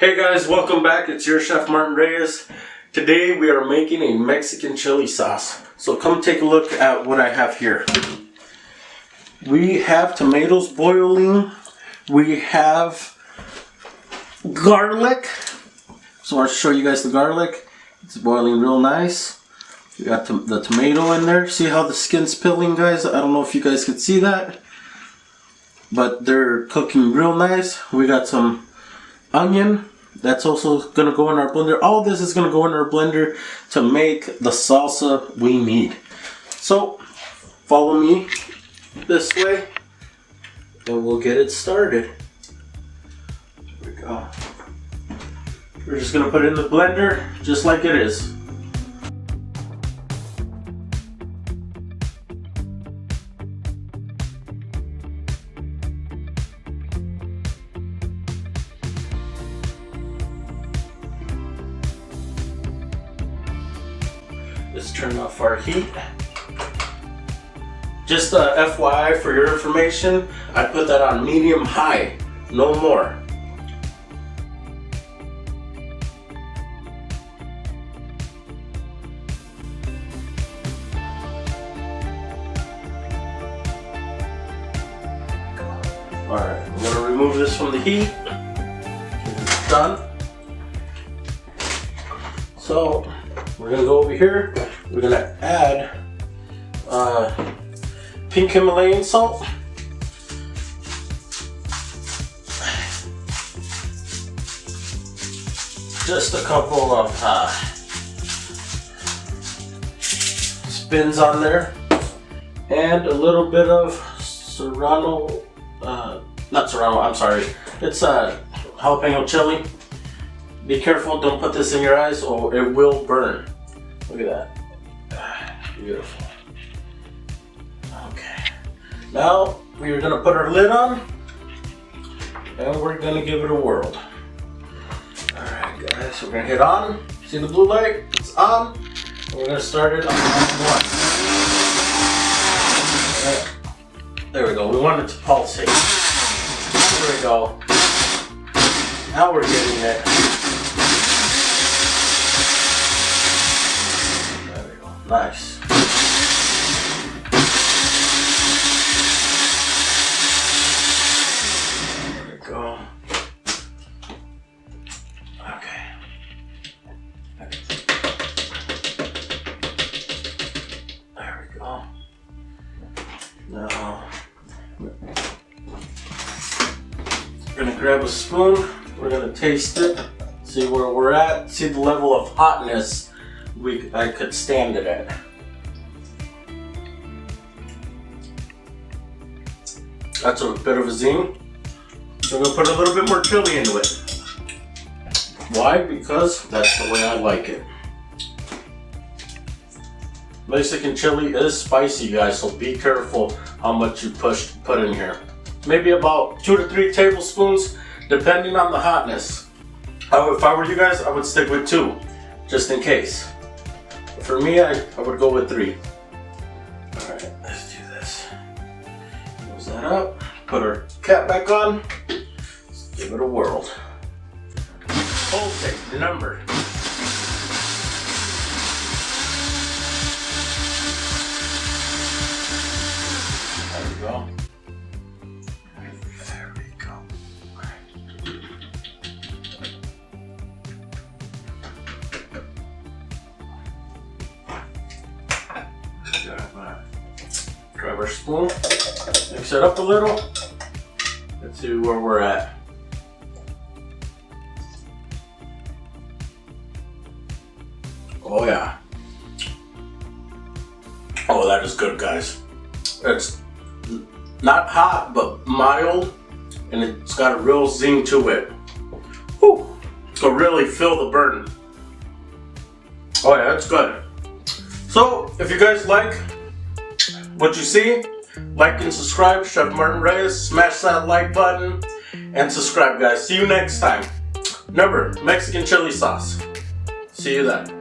Hey guys, welcome back. It's your Chef Martin Reyes. Today we are making a Mexican chili sauce. So come take a look at what I have here. We have tomatoes boiling. We have garlic. So I'll show you guys the garlic. It's boiling real nice. We got the tomato in there. See how the skin's peeling, guys? I don't know if you guys can see that, but they're cooking real nice. We got some onion. That's also gonna go in our blender. All this is gonna go in our blender to make the salsa we need. So follow me this way and we'll get it started. There we go. We're just gonna put it in the blender just like it is. Let's turn off our heat. Just FYI for your information, I put that on medium high, no more. Alright, I'm going to remove this from the heat. It's done. So we're going to go over here. We're going to add pink Himalayan salt. Just a couple of spins on there. And a little bit of serrano, not serrano, I'm sorry. It's jalapeno chili. Be careful, don't put this in your eyes or it will burn. Look at that. Beautiful. Okay. Now we are going to put our lid on and we're going to give it a whirl. Alright guys, we're going to hit on. See the blue light? It's on. And we're going to start it on 1. Right. There we go. We want it to pulsate. There we go. Now we're getting it. Nice. There we go. Okay. There we go. Now, we're gonna grab a spoon. We're gonna taste it, see where we're at, see the level of hotness I could stand it at. That's a bit of a zing. So I'm going to put a little bit more chili into it. Why? Because that's the way I like it. Mexican chili is spicy, guys, so be careful how much you put in here. Maybe about 2 to 3 tablespoons, depending on the hotness. If I were you guys, I would stick with 2, just in case. For me, I would go with 3. Alright, let's do this. Close that up. Put our cap back on. Let's give it a whirl. Okay, number. There we go. There we go. Grab our spoon, mix it up a little. Let's see where we're at. Oh yeah. Oh, that is good, guys. It's not hot, but mild, and it's got a real zing to it. Whew. So really feel the burn. Oh yeah, it's good. So, if you guys like what you see, like and subscribe. Chef Martin Reyes, smash that like button and subscribe, guys. See you next time. Remember, Mexican chili sauce. See you then.